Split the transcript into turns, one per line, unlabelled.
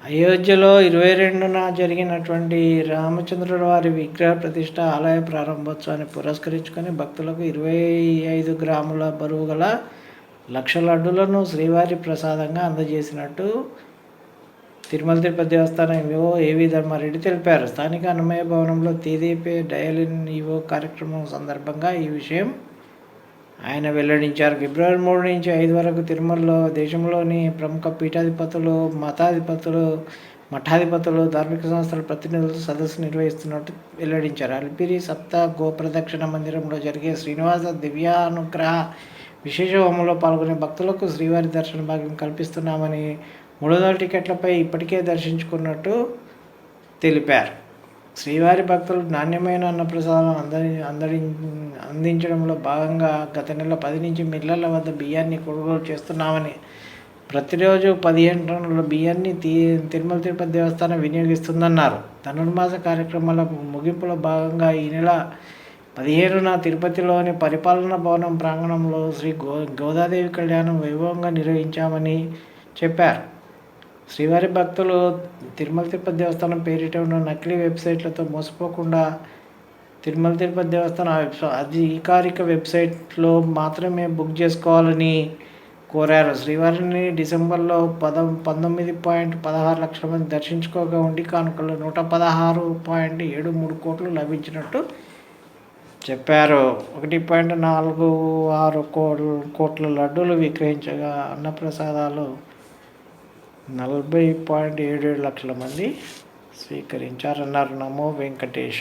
అయోధ్యలో 22న జరిగినటువంటి రామచంద్రుల వారి విగ్రహ ప్రతిష్ట ఆలయ ప్రారంభోత్సవాన్ని పురస్కరించుకొని భక్తులకు 25 గ్రాముల బరువు గల 1,00,000 లడ్డూలను శ్రీవారి ప్రసాదంగా అందజేసినట్టు తిరుమల తిరుపతి దేవస్థానం ఈవో ఏవి ధర్మారెడ్డి తెలిపారు. స్థానిక అన్నమయ్య భవనంలో టీడీపీ డయల్-ఇన్ ఈవో కార్యక్రమం సందర్భంగా ఈ విషయం ఆయన వెల్లడించారు. ఫిబ్రవరి 3 నుంచి 5 వరకు తిరుమలలో దేశంలోని ప్రముఖ పీఠాధిపతులు, మఠాధిపతులు, ధార్మిక సంస్థల ప్రతినిధులతో సదస్సు నిర్వహిస్తున్నట్టు వెల్లడించారు. అలిపిరి సప్త గోప్రదక్షిణ మందిరంలో జరిగే శ్రీనివాస దివ్యానుగ్రహ విశేష హోమంలో పాల్గొనే భక్తులకు శ్రీవారి దర్శన భాగ్యం కల్పిస్తున్నామని 300 టికెట్లపై ఇప్పటికే దర్శించుకున్నట్టు తెలిపారు. శ్రీవారి భక్తులు నాణ్యమైన అన్నప్రసాదం అందించడంలో భాగంగా గత నెల 10 నుంచి మిల్లర్ల వద్ద బియ్యాన్ని కొనుగోలు చేస్తున్నామని, ప్రతిరోజు 15 టన్నుల బియ్యాన్ని తిరుమల తిరుపతి దేవస్థానం వినియోగిస్తుందన్నారు. ధనుర్మాస కార్యక్రమాల ముగింపులో భాగంగా ఈ నెల 15న తిరుపతిలోని పరిపాలనా భవనం ప్రాంగణంలో శ్రీ గోదాదేవి కళ్యాణం వైభవంగా నిర్వహించామని చెప్పారు. శ్రీవారి భక్తులు తిరుమల తిరుపతి దేవస్థానం పేరిట ఉన్న నకిలీ వెబ్సైట్లతో మోసపోకుండా తిరుమల తిరుపతి దేవస్థానం అధికారిక వెబ్సైట్లో మాత్రమే బుక్ చేసుకోవాలని కోరారు. శ్రీవారిని డిసెంబర్లో 19.16 లక్షల మంది దర్శించుకోగా ఉండి కానుకలు 116.73 కోట్లు లభించినట్టు చెప్పారు. 1.46 కోట్ల లడ్డూలు విక్రయించగా అన్నప్రసాదాలు 40.77 లక్షల మంది స్వీకరించారన్నారు. నమో వెంకటేశ.